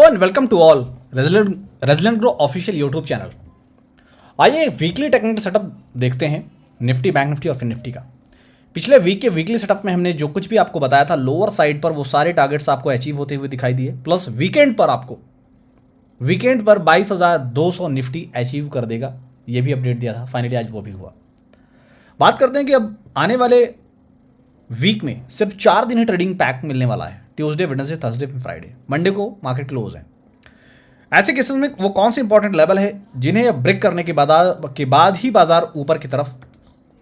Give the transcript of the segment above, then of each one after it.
And welcome to all resident grow official YouTube channel. आइए weekly technical setup देखते हैं Nifty, bank Nifty और फिर निफ्टी का। पिछले वीक के वीकली सेटअप में हमने जो कुछ भी आपको बताया था लोअर साइड पर वो सारे टारगेट्स आपको अचीव होते हुए दिखाई दिए, प्लस वीकेंड पर 22,200 निफ्टी अचीव कर देगा, ये भी अपडेट दिया था। फाइनली आज वो भी हुआ। बात करते हैं कि अब आने वाले वीक में सिर्फ 4 दिन ही ट्रेडिंग पैक मिलने वाला है, Tuesday, Wednesday, Thursday, Friday. Monday को मार्केट क्लोज है। ऐसे केसेस में वो कौन से इंपॉर्टेंट लेवल है जिन्हें ब्रेक करने के बाद ही बाजार ऊपर की तरफ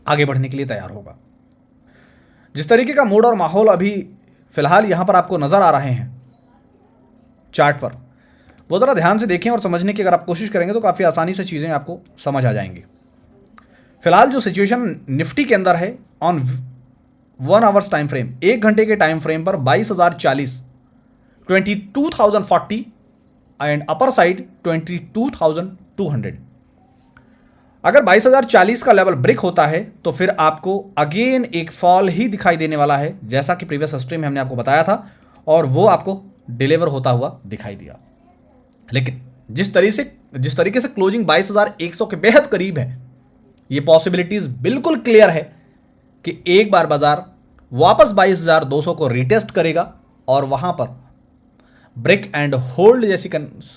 आगे बढ़ने के लिए तैयार होगा। जिस तरीके का मूड और माहौल अभी फिलहाल यहां पर आपको नजर आ रहे हैं चार्ट पर, वो ज़रा ध्यान से देखें और समझने की अगर आप कोशिश करेंगे तो काफ़ी आसानी से चीज़ें आपको समझ आ जाएंगी। फिलहाल जो सिचुएशन निफ्टी के अंदर है ऑन 1 आवर्स टाइम फ्रेम, 1 घंटे के टाइम फ्रेम पर 22,040, 22,040 एंड अपर साइड 22,200। अगर 22,040 का लेवल ब्रेक होता है तो फिर आपको अगेन एक फॉल ही दिखाई देने वाला है, जैसा कि प्रीवियस हिस्ट्री में हमने आपको बताया था, और वो आपको डिलीवर होता हुआ दिखाई दिया। लेकिन जिस तरीके से क्लोजिंग 22,100 के बेहद करीब है, ये पॉसिबिलिटीज बिल्कुल क्लियर है कि एक बार बाजार वापस 22,200 को रिटेस्ट करेगा और वहां पर ब्रेक एंड होल्ड जैसी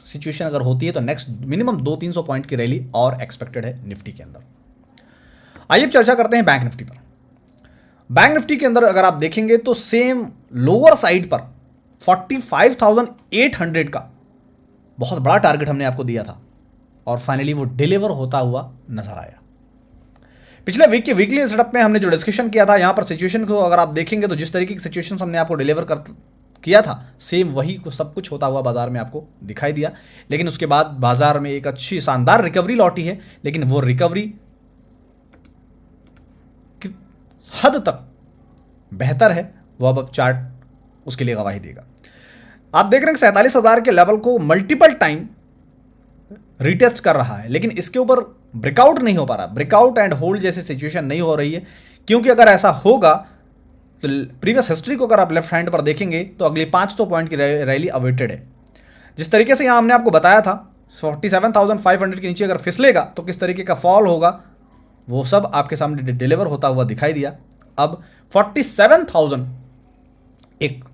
सिचुएशन अगर होती है तो नेक्स्ट मिनिमम 200-300 पॉइंट की रैली और एक्सपेक्टेड है निफ्टी के अंदर। आइए अब चर्चा करते हैं बैंक निफ्टी पर। बैंक निफ्टी के अंदर अगर आप देखेंगे तो सेम लोअर साइड पर 45,800 का बहुत बड़ा टारगेट हमने आपको दिया था और फाइनली वो डिलीवर होता हुआ नजर आया। पिछले वीक के वीकली सेटअप में हमने जो डिस्कशन किया था, यहां पर सिचुएशन को अगर आप देखेंगे तो जिस तरीके की सिचुएशन हमने आपको डिलीवर किया था, सेम वही सब कुछ होता हुआ बाजार में आपको दिखाई दिया। लेकिन उसके बाद बाजार में एक अच्छी शानदार रिकवरी लौटी है, लेकिन वो रिकवरी की हद तक बेहतर है, वो अब चार्ट उसके लिए गवाही देगा। आप देख रहे हैं 47,000 के लेवल को मल्टीपल टाइम रिटेस्ट कर रहा है, लेकिन इसके ऊपर ब्रेकआउट नहीं हो पा रहा। ब्रेकआउट एंड होल्ड जैसी सिचुएशन नहीं हो रही है, क्योंकि अगर ऐसा होगा तो प्रीवियस हिस्ट्री को अगर आप लेफ्ट हैंड पर देखेंगे तो अगली 500 पॉइंट की रैली अवेटेड है। जिस तरीके से यहां हमने आपको बताया था 47,500 के नीचे अगर फिसलेगा तो किस तरीके का फॉल होगा, वो सब आपके सामने डिलीवर होता हुआ दिखाई दिया। अब 47,000 एक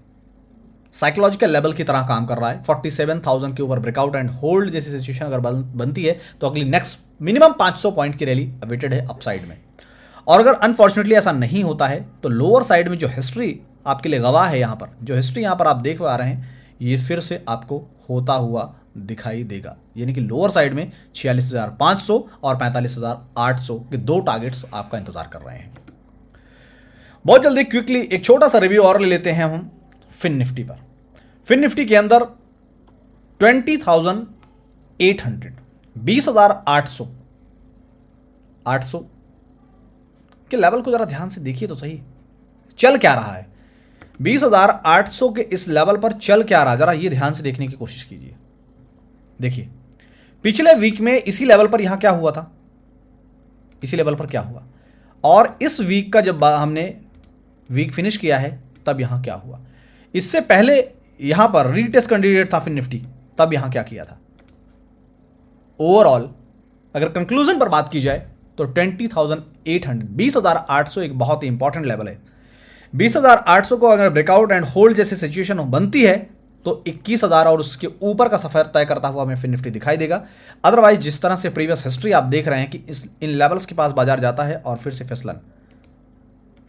साइकोलॉजिकल लेवल की तरह काम कर रहा है। 47,000 के ऊपर ब्रेकआउट एंड होल्ड जैसी सिचुएशन अगर बनती है तो अगली नेक्स्ट मिनिमम 500 पॉइंट की रैली अवेटेड है अपसाइड में। और अगर अनफॉर्चुनेटली ऐसा नहीं होता है तो लोअर साइड में जो हिस्ट्री आपके लिए गवाह है, यहां पर जो हिस्ट्री यहां पर आप देख पा रहे हैं, ये फिर से आपको होता हुआ दिखाई देगा। यानी कि लोअर साइड में 46,500 और 45,800 के दो टारगेट्स आपका इंतजार कर रहे हैं। बहुत जल्दी क्विकली एक छोटा सा रिव्यू और ले लेते हैं हम फिन निफ्टी पर। फिन निफ्टी के अंदर 20,800, 20,800 के लेवल को जरा ध्यान से देखिए तो सही, चल क्या रहा है। 20,800 के इस लेवल पर चल क्या रहा, जरा ये ध्यान से देखने की कोशिश कीजिए। देखिए पिछले वीक में इसी लेवल पर यहां क्या हुआ था, इसी लेवल पर क्या हुआ, और इस वीक का जब हमने वीक फिनिश किया है तब यहां क्या हुआ। इससे पहले यहां पर रीटेस्ट कैंडिडेट था फिन निफ्टी, तब यहां क्या किया था। ओवरऑल अगर कंक्लूजन पर बात की जाए तो 20,800, 20,800 एक बहुत ही इंपॉर्टेंट लेवल है। 20,800 को अगर ब्रेकआउट एंड होल्ड जैसी सिचुएशन बनती है तो 21,000 और उसके ऊपर का सफर तय करता हुआ हमें फिन निफ्टी दिखाई देगा। अदरवाइज जिस तरह से प्रीवियस हिस्ट्री आप देख रहे हैं कि इन लेवल्स के पास बाजार जाता है और फिर से फिसलन,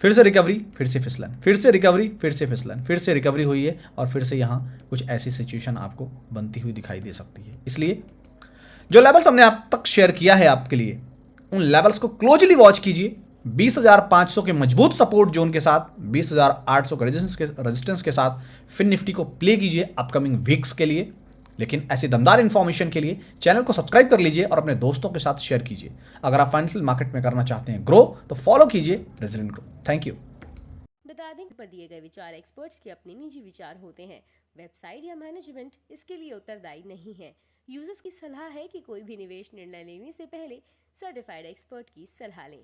फिर से रिकवरी, फिर से फिसलन, फिर से रिकवरी, फिर से फिसलन, फिर से रिकवरी हुई है और फिर से यहां कुछ ऐसी सिचुएशन आपको बनती हुई दिखाई दे सकती है। इसलिए जो लेवल्स हमने आप तक शेयर किया है आपके लिए, उन लेवल्स को क्लोजली वॉच कीजिए। 20,500 के मजबूत सपोर्ट जोन के साथ 20,800 के रेजिस्टेंस के साथ फिन निफ्टी को प्ले कीजिए अपकमिंग वीक्स के लिए। लेकिन ऐसी दमदार इंफॉर्मेशन के लिए चैनल को सब्सक्राइब कर लीजिए और अपने दोस्तों के साथ शेयर कीजिए। अगर आप फाइनेंशियल मार्केट में करना चाहते हैं ग्रो तो फॉलो कीजिए रेजिडेंट ग्रो। Thank you. बता दें पर दिए गए विचार एक्सपर्ट्स के अपने निजी विचार होते हैं। वेबसाइट या मैनेजमेंट इसके लिए उत्तरदायी नहीं है। यूजर्स की सलाह है कि कोई भी निवेश निर्णय लेने से पहले सर्टिफाइड एक्सपर्ट की सलाह लें।